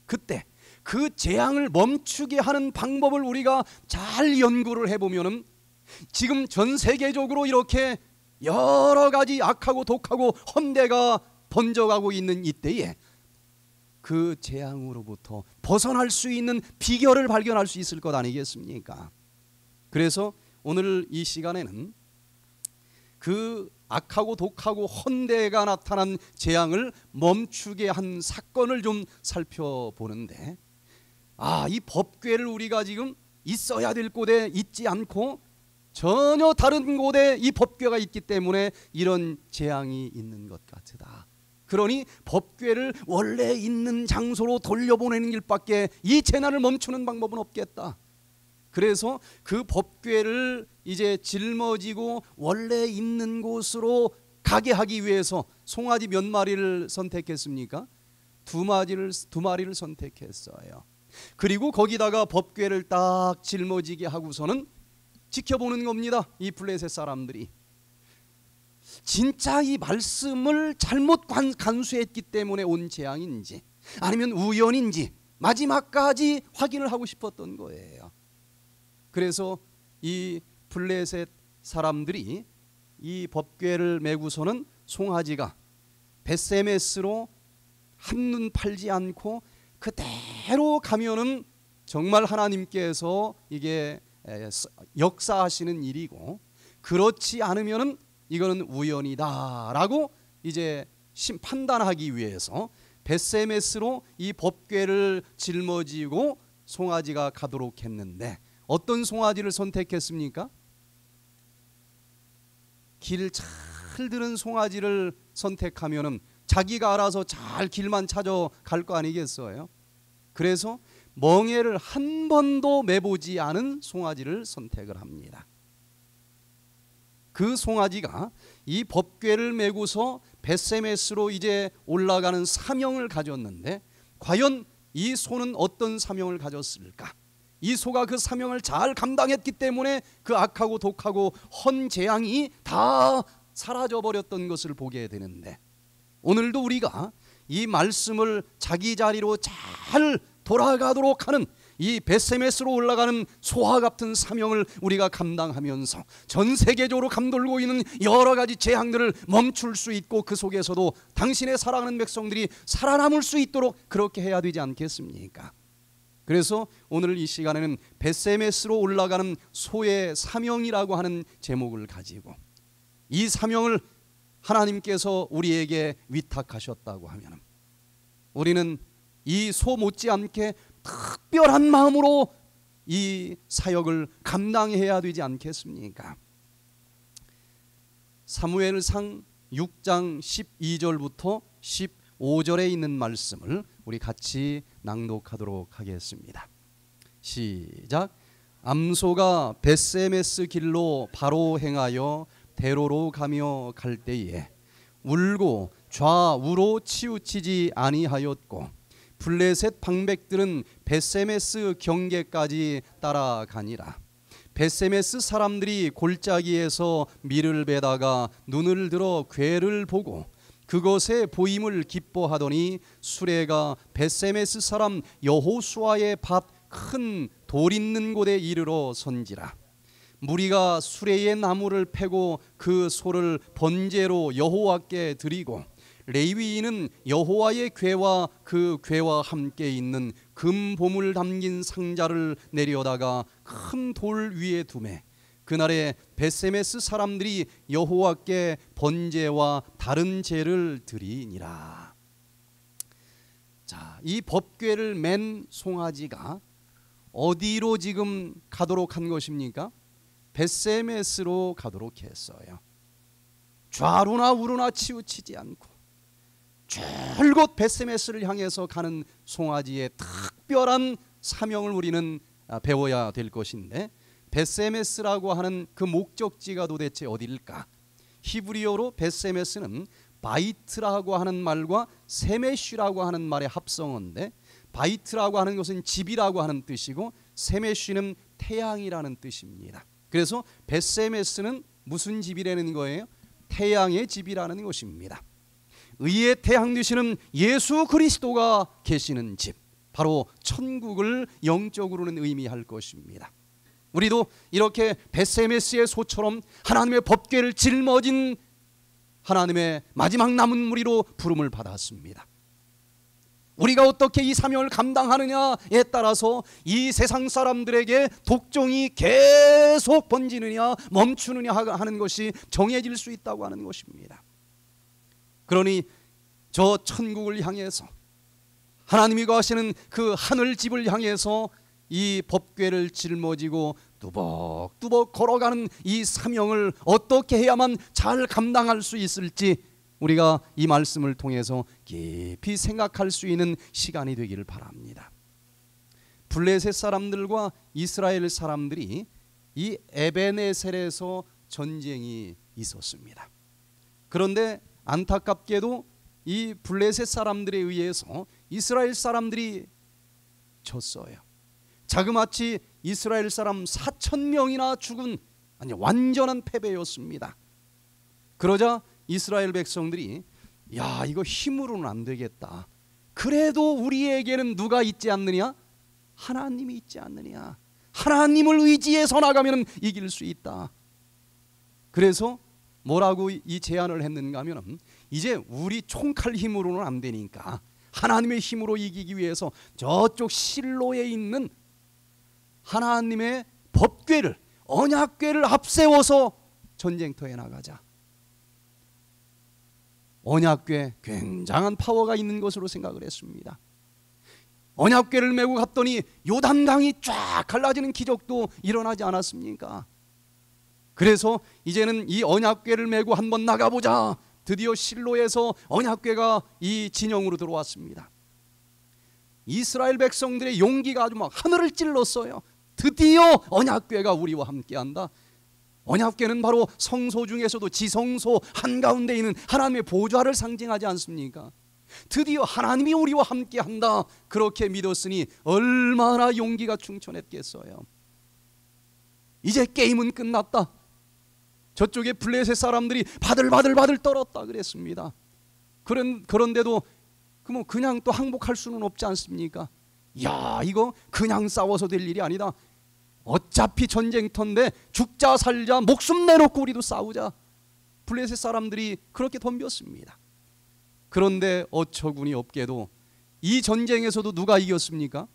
그때 그 재앙을 멈추게 하는 방법을 우리가 잘 연구를 해보면은 지금 전 세계적으로 이렇게 여러 가지 악하고 독하고 험대가 번져가고 있는 이때에 그 재앙으로부터 벗어날 수 있는 비결을 발견할 수 있을 것 아니겠습니까? 그래서 오늘 이 시간에는 그 악하고 독하고 헌대가 나타난 재앙을 멈추게 한 사건을 좀 살펴보는데, 이 법궤를 우리가 지금 있어야 될 곳에 있지 않고 전혀 다른 곳에 이 법궤가 있기 때문에 이런 재앙이 있는 것 같으다. 그러니 법궤를 원래 있는 장소로 돌려보내는 길밖에 이 재난을 멈추는 방법은 없겠다. 그래서 그 법궤를 이제 짊어지고 원래 있는 곳으로 가게 하기 위해서 송아지 몇 마리를 선택했습니까? 두 마리를 선택했어요. 그리고 거기다가 법궤를 딱 짊어지게 하고서는 지켜보는 겁니다. 이 블레셋 사람들이 진짜 이 말씀을 잘못 간수했기 때문에 온 재앙인지 아니면 우연인지 마지막까지 확인을 하고 싶었던 거예요. 그래서 이 블레셋 사람들이 이 법궤를 메고서는 송아지가 벳세메스로 한눈 팔지 않고 그대로 가면은 정말 하나님께서 이게 역사하시는 일이고, 그렇지 않으면은 이거는 우연이다라고 이제 판단하기 위해서 벳세메스로 이 법궤를 짊어지고 송아지가 가도록 했는데, 어떤 송아지를 선택했습니까? 길 잘 드는 송아지를 선택하면은 자기가 알아서 잘 길만 찾아갈 거 아니겠어요? 그래서 멍에를 한 번도 매보지 않은 송아지를 선택을 합니다. 그 송아지가 이 법궤를 메고서 벳세메스로 이제 올라가는 사명을 가졌는데, 과연 이 소는 어떤 사명을 가졌을까? 이 소가 그 사명을 잘 감당했기 때문에 그 악하고 독하고 헌 재앙이 다 사라져버렸던 것을 보게 되는데, 오늘도 우리가 이 말씀을 자기 자리로 잘 돌아가도록 하는 이 벳세메스로 올라가는 소와 같은 사명을 우리가 감당하면서 전 세계적으로 감돌고 있는 여러 가지 재앙들을 멈출 수 있고, 그 속에서도 당신의 사랑하는 백성들이 살아남을 수 있도록 그렇게 해야 되지 않겠습니까? 그래서 오늘 이 시간에는 벳세메스로 올라가는 소의 사명이라고 하는 제목을 가지고, 이 사명을 하나님께서 우리에게 위탁하셨다고 하면 우리는 이 소 못지않게 특별한 마음으로 이 사역을 감당해야 되지 않겠습니까? 사무엘상 6장 12절부터 15절에 있는 말씀을 우리 같이 낭독하도록 하겠습니다. 시작. 암소가 벳세메스 길로 바로 행하여 대로로 가며 갈 때에 울고 좌우로 치우치지 아니하였고, 블레셋 방백들은 벳세메스 경계까지 따라가니라. 벳세메스 사람들이 골짜기에서 밀을 베다가 눈을 들어 궤를 보고 그것의 보임을 기뻐하더니, 수레가 벳세메스 사람 여호수아의 밭 큰 돌 있는 곳에 이르러 선지라. 무리가 수레의 나무를 패고 그 소를 번제로 여호와께 드리고, 레위인은 여호와의 궤와 그 궤와 함께 있는 금보물 담긴 상자를 내려다가 큰 돌 위에 두매, 그날에 벳세메스 사람들이 여호와께 번제와 다른 제를 드리니라. 자, 이 법궤를 맨 송아지가 어디로 지금 가도록 한 것입니까? 벳세메스로 가도록 했어요. 좌로나 우로나 치우치지 않고 줄곧 벳세메스를 향해서 가는 송아지의 특별한 사명을 우리는 배워야 될 것인데, 벳세메스라고 하는 그 목적지가 도대체 어디일까? 히브리어로 벳세메스는 바이트라고 하는 말과 세메쉬라고 하는 말의 합성어인데, 바이트라고 하는 것은 집이라고 하는 뜻이고 세메쉬는 태양이라는 뜻입니다. 그래서 벳세메스는 무슨 집이라는 거예요? 태양의 집이라는 것입니다. 의의 태양 되시는 예수 그리스도가 계시는 집, 바로 천국을 영적으로는 의미할 것입니다. 우리도 이렇게 벳세메스의 소처럼 하나님의 법궤를 짊어진 하나님의 마지막 남은 무리로 부름을 받았습니다. 우리가 어떻게 이 사명을 감당하느냐에 따라서 이 세상 사람들에게 독종이 계속 번지느냐 멈추느냐 하는 것이 정해질 수 있다고 하는 것입니다. 그러니 저 천국을 향해서 하나님이 거하시는 그 하늘집을 향해서 이 법궤를 짊어지고 뚜벅뚜벅 걸어가는 이 사명을 어떻게 해야만 잘 감당할 수 있을지 우리가 이 말씀을 통해서 깊이 생각할 수 있는 시간이 되기를 바랍니다. 블레셋 사람들과 이스라엘 사람들이 이 에베네셀에서 전쟁이 있었습니다. 그런데 안타깝게도 이 블레셋 사람들에 의해서 이스라엘 사람들이 졌어요. 자그마치 이스라엘 사람 4,000명이나 죽은 완전한 패배였습니다. 그러자 이스라엘 백성들이 야, 이거 힘으로는 안 되겠다. 그래도 우리에게는 누가 있지 않느냐? 하나님이 있지 않느냐? 하나님을 의지해서 나가면 이길 수 있다. 그래서 뭐라고 이 제안을 했는가 하면 이제 우리 총칼 힘으로는 안 되니까 하나님의 힘으로 이기기 위해서 저쪽 실로에 있는 하나님의 법궤를, 언약궤를 앞세워서 전쟁터에 나가자. 언약궤 굉장한 파워가 있는 것으로 생각을 했습니다. 언약궤를 메고 갔더니 요단강이 쫙 갈라지는 기적도 일어나지 않았습니까? 그래서 이제는 이 언약궤를 메고 한번 나가보자. 드디어 실로에서 언약궤가 이 진영으로 들어왔습니다. 이스라엘 백성들의 용기가 아주 막 하늘을 찔렀어요. 드디어 언약궤가 우리와 함께한다. 언약궤는 바로 성소 중에서도 지성소 한가운데 있는 하나님의 보좌를 상징하지 않습니까? 드디어 하나님이 우리와 함께한다. 그렇게 믿었으니 얼마나 용기가 충천했겠어요. 이제 게임은 끝났다. 저쪽에 블레셋 사람들이 바들바들 떨었다 그랬습니다. 그런데도 그냥 또 항복할 수는 없지 않습니까? 야, 이거 그냥 싸워서 될 일이 아니다. 어차피 전쟁터인데 죽자 살자 목숨 내놓고 우리도 싸우자. 블레셋 사람들이 그렇게 덤볐습니다. 그런데 어처구니 없게도 이 전쟁에서도 누가 이겼습니까?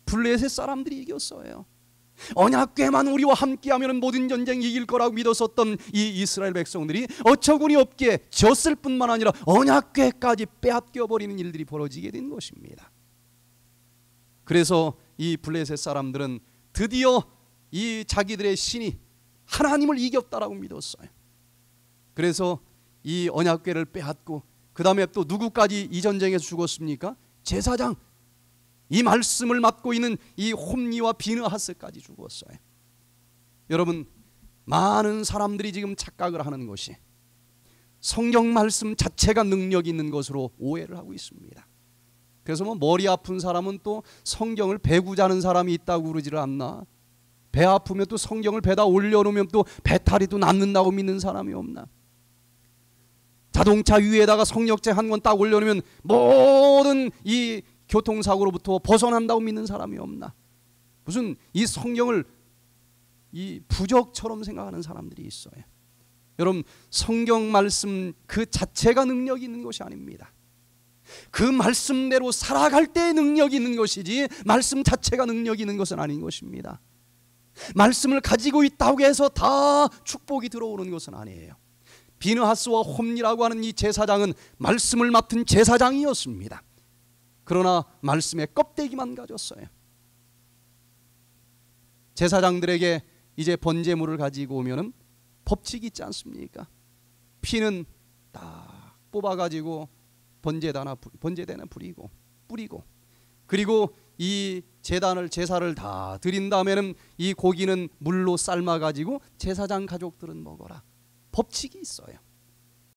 블레셋 사람들이 이겼어요. 언약궤만 우리와 함께하면 모든 전쟁 이길 거라고 믿었었던 이 이스라엘 백성들이 어처구니 없게 졌을 뿐만 아니라 언약궤까지 빼앗겨 버리는 일들이 벌어지게 된 것입니다. 그래서 이 블레셋 사람들은 드디어 이 자기들의 신이 하나님을 이겼다라고 믿었어요. 그래서 이 언약궤를 빼앗고 그 다음에 또 누구까지 이 전쟁에서 죽었습니까? 제사장, 이 말씀을 맡고 있는 이 홈니와 비느하스까지 죽었어요. 여러분, 많은 사람들이 지금 착각을 하는 것이 성경 말씀 자체가 능력 있는 것으로 오해를 하고 있습니다. 그래서 머리 아픈 사람은 또 성경을 베고 자는 사람이 있다고 그러지를 않나? 배 아프면 또 성경을 배다 올려놓으면 또 배탈이 또 낫는다고 믿는 사람이 없나? 자동차 위에다가 성역제 한 권 딱 올려놓으면 모든 이 교통사고로부터 벗어난다고 믿는 사람이 없나? 무슨 이 성경을 이 부적처럼 생각하는 사람들이 있어요. 여러분, 성경 말씀 그 자체가 능력이 있는 것이 아닙니다. 그 말씀대로 살아갈 때 능력이 있는 것이지 말씀 자체가 능력이 있는 것은 아닌 것입니다. 말씀을 가지고 있다고 해서 다 축복이 들어오는 것은 아니에요. 비느하스와 홈니라고 하는 이 제사장은 말씀을 맡은 제사장이었습니다. 그러나 말씀의 껍데기만 가졌어요. 제사장들에게 이제 번제물을 가지고 오면은 법칙이 있지 않습니까? 피는 딱 뽑아가지고 번제단에 뿌리고 그리고 이 제사를 다 드린 다음에는 이 고기는 물로 삶아가지고 제사장 가족들은 먹어라. 법칙이 있어요.